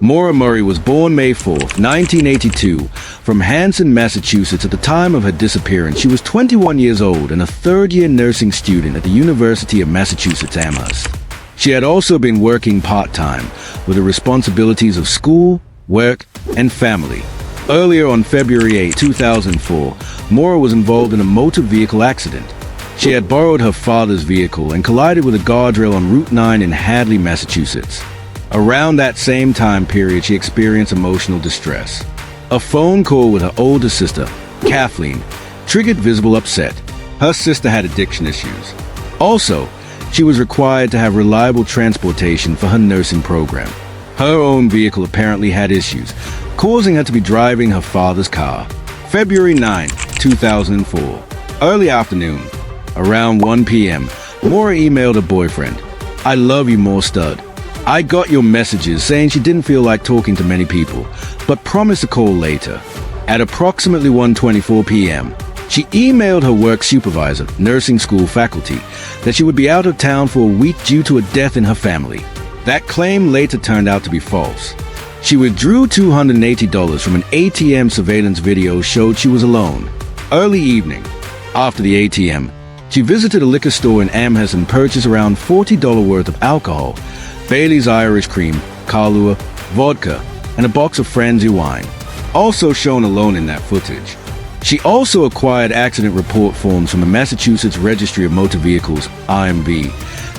Maura Murray was born May 4, 1982, from Hanson, Massachusetts. At the time of her disappearance, she was 21 years old and a third-year nursing student at the University of Massachusetts Amherst. She had also been working part-time, with the responsibilities of school, work, and family. Earlier on February 8, 2004, Maura was involved in a motor vehicle accident. She had borrowed her father's vehicle and collided with a guardrail on Route 9 in Hadley, Massachusetts. Around that same time period, she experienced emotional distress. A phone call with her older sister, Kathleen, triggered visible upset. Her sister had addiction issues. Also, she was required to have reliable transportation for her nursing program. Her own vehicle apparently had issues, causing her to be driving her father's car. February 9, 2004. Early afternoon, around 1 p.m., Maura emailed her boyfriend, "I love you more, stud. I got your messages," saying she didn't feel like talking to many people, but promised a call later. At approximately 1:24 p.m., she emailed her work supervisor, nursing school faculty, that she would be out of town for a week due to a death in her family. That claim later turned out to be false. She withdrew $280 from an ATM surveillance video showed she was alone. Early evening, after the ATM, she visited a liquor store in Amherst and purchased around $40 worth of alcohol, Bailey's Irish Cream, Kahlua, vodka, and a box of Franzi wine, also shown alone in that footage. She also acquired accident report forms from the Massachusetts Registry of Motor Vehicles, RMV,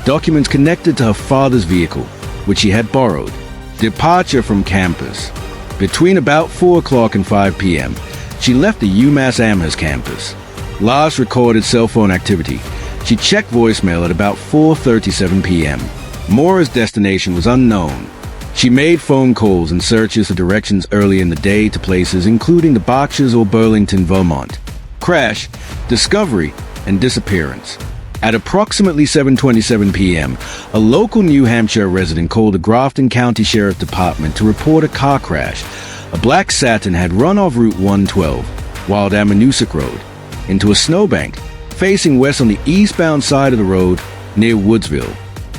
documents connected to her father's vehicle, which she had borrowed. Departure from campus. Between about 4 o'clock and 5 p.m., she left the UMass Amherst campus. Last recorded cell phone activity. She checked voicemail at about 4:37 p.m. Maura's destination was unknown. She made phone calls and searches for directions early in the day to places including the Berkshires or Burlington, Vermont. Crash, discovery, and disappearance. At approximately 7:27 p.m., a local New Hampshire resident called the Grafton County Sheriff Department to report a car crash. A black Saturn had run off Route 112, Wild Amanuset Road, into a snowbank, facing west on the eastbound side of the road near Woodsville.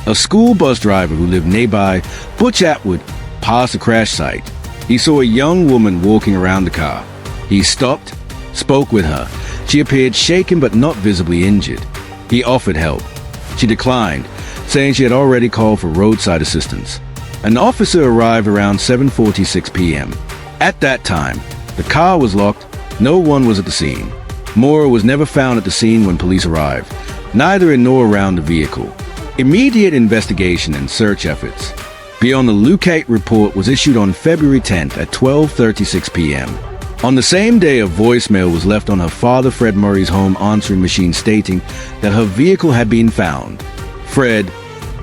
A school bus driver who lived nearby, Butch Atwood, passed the crash site. He saw a young woman walking around the car. He stopped, spoke with her. She appeared shaken but not visibly injured. He offered help. She declined, saying she had already called for roadside assistance. An officer arrived around 7:46 p.m. At that time, the car was locked. No one was at the scene. Maura was never found at the scene when police arrived, neither in nor around the vehicle. Immediate investigation and search efforts beyond the locate report was issued on February 10th at 12:36 p.m. On the same day, a voicemail was left on her father Fred Murray's home answering machine stating that her vehicle had been found. Fred,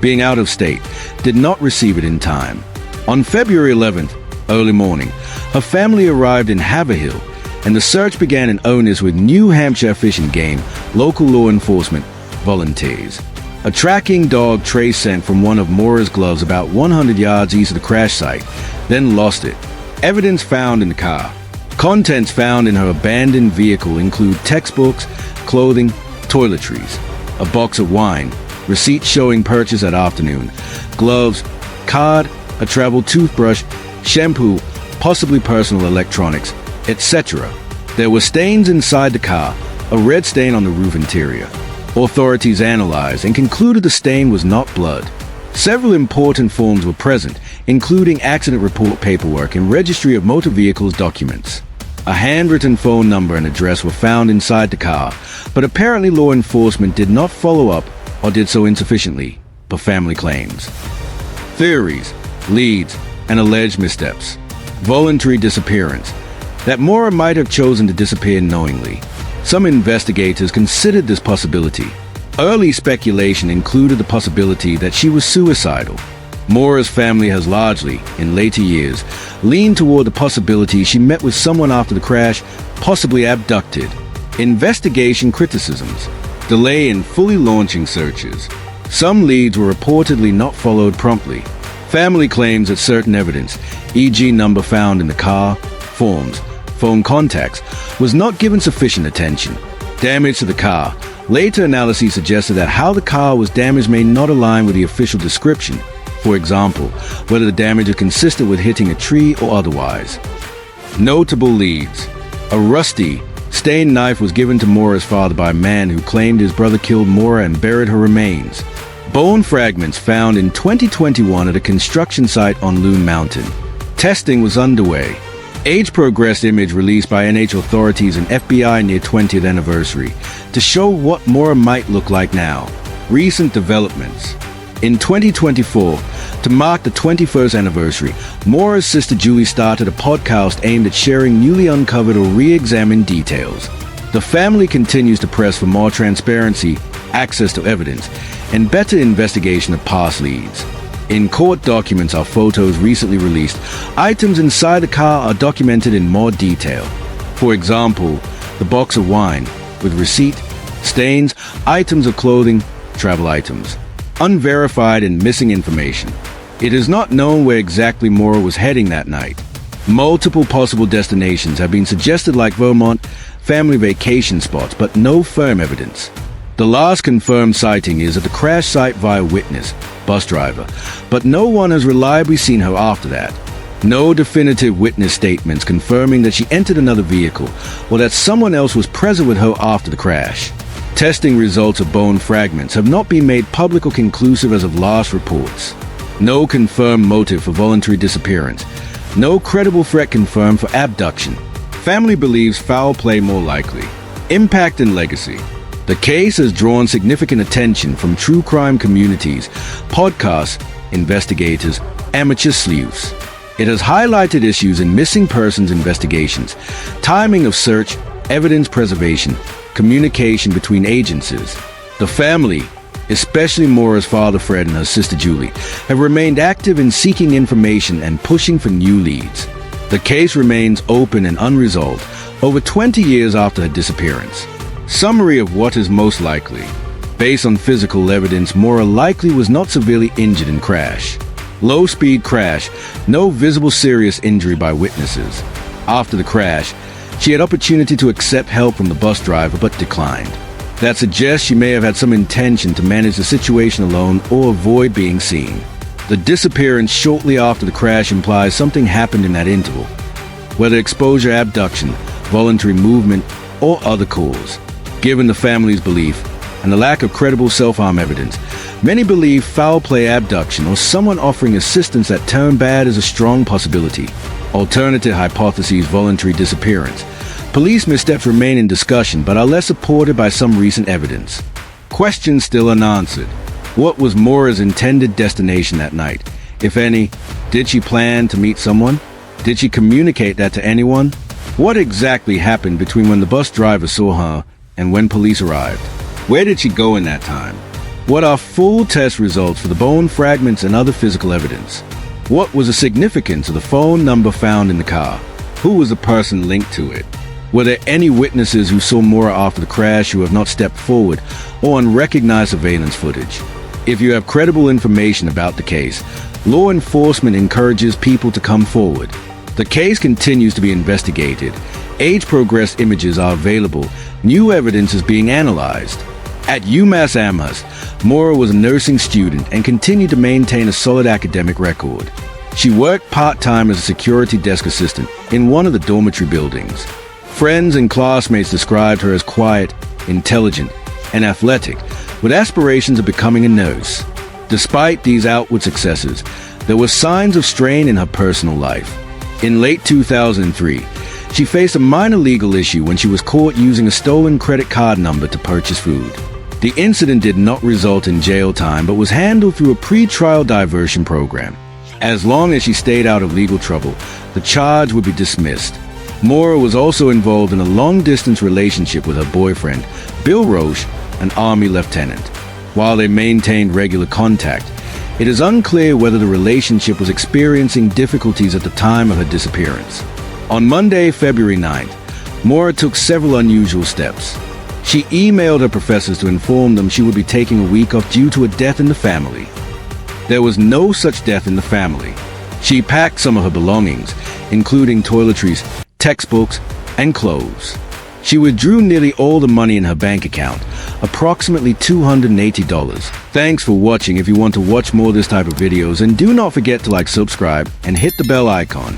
being out of state, did not receive it in time. On February 11th, early morning, her family arrived in Haverhill, and the search began in earnest with New Hampshire Fish and Game, local law enforcement, volunteers. A tracking dog trace sent from one of Maura's gloves about 100 yards east of the crash site, then lost it. Evidence found in the car. Contents found in her abandoned vehicle include textbooks, clothing, toiletries, a box of wine, receipts showing purchase that afternoon, gloves, card, a travel toothbrush, shampoo, possibly personal electronics, etc. There were stains inside the car, a red stain on the roof interior. Authorities analyzed and concluded the stain was not blood. Several important forms were present, including accident report paperwork and Registry of Motor Vehicles documents. A handwritten phone number and address were found inside the car, but apparently law enforcement did not follow up or did so insufficiently, per family claims. Theories, leads, and alleged missteps. Voluntary disappearance. That Maura might have chosen to disappear knowingly. Some investigators considered this possibility. Early speculation included the possibility that she was suicidal. Maura's family has largely, in later years, leaned toward the possibility she met with someone after the crash, possibly abducted. Investigation criticisms. Delay in fully launching searches. Some leads were reportedly not followed promptly. Family claims that certain evidence, e.g. number found in the car, forms, phone contacts, was not given sufficient attention. Damage to the car. Later analyses suggested that how the car was damaged may not align with the official description. For example, whether the damage is consistent with hitting a tree or otherwise. Notable leads. A rusty, stained knife was given to Maura's father by a man who claimed his brother killed Maura and buried her remains. Bone fragments found in 2021 at a construction site on Loon Mountain. Testing was underway. Age-progressed image released by NH authorities and FBI near 20th anniversary to show what Maura might look like now. Recent developments. In 2024, to mark the 21st anniversary, Maura's sister Julie started a podcast aimed at sharing newly uncovered or re-examined details. The family continues to press for more transparency, access to evidence, and better investigation of past leads. In court documents or photos recently released, items inside the car are documented in more detail. For example, the box of wine, with receipt, stains, items of clothing, travel items. Unverified and missing information. It is not known where exactly Maura was heading that night. Multiple possible destinations have been suggested like Vermont, family vacation spots, but no firm evidence. The last confirmed sighting is at the crash site via witness, bus driver, but no one has reliably seen her after that. No definitive witness statements confirming that she entered another vehicle or that someone else was present with her after the crash. Testing results of bone fragments have not been made public or conclusive as of last reports. No confirmed motive for voluntary disappearance. No credible threat confirmed for abduction. Family believes foul play more likely. Impact and legacy. The case has drawn significant attention from true crime communities, podcasts, investigators, amateur sleuths. It has highlighted issues in missing persons investigations, timing of search, evidence preservation, communication between agencies. The family, especially Maura's father Fred and her sister Julie, have remained active in seeking information and pushing for new leads. The case remains open and unresolved over 20 years after her disappearance. Summary of what is most likely. Based on physical evidence, Maura likely was not severely injured in crash. Low-speed crash, no visible serious injury by witnesses. After the crash, she had opportunity to accept help from the bus driver but declined. That suggests she may have had some intention to manage the situation alone or avoid being seen. The disappearance shortly after the crash implies something happened in that interval, whether exposure, abduction, voluntary movement, or other cause. Given the family's belief and the lack of credible self-harm evidence, many believe foul play abduction or someone offering assistance that turned bad is a strong possibility. Alternative hypotheses, voluntary disappearance. Police missteps remain in discussion but are less supported by some recent evidence. Questions still unanswered. What was Maura's intended destination that night? If any, did she plan to meet someone? Did she communicate that to anyone? What exactly happened between when the bus driver saw her and when police arrived? Where did she go in that time? What are full test results for the bone fragments and other physical evidence? What was the significance of the phone number found in the car? Who was the person linked to it? Were there any witnesses who saw Maura after the crash who have not stepped forward or unrecognized surveillance footage? If you have credible information about the case, law enforcement encourages people to come forward. The case continues to be investigated. Age-progressed images are available. New evidence is being analyzed. At UMass Amherst, Maura was a nursing student and continued to maintain a solid academic record. She worked part-time as a security desk assistant in one of the dormitory buildings. Friends and classmates described her as quiet, intelligent, and athletic, with aspirations of becoming a nurse. Despite these outward successes, there were signs of strain in her personal life. In late 2003, she faced a minor legal issue when she was caught using a stolen credit card number to purchase food. The incident did not result in jail time but was handled through a pre-trial diversion program. As long as she stayed out of legal trouble, the charge would be dismissed. Maura was also involved in a long-distance relationship with her boyfriend, Bill Roche, an Army lieutenant. While they maintained regular contact, it is unclear whether the relationship was experiencing difficulties at the time of her disappearance. On Monday, February 9th, Maura took several unusual steps. She emailed her professors to inform them she would be taking a week off due to a death in the family. There was no such death in the family. She packed some of her belongings, including toiletries, textbooks, and clothes. She withdrew nearly all the money in her bank account, approximately $280. Thanks for watching. If you want to watch more of this type of videos, and do not forget to like, subscribe, and hit the bell icon.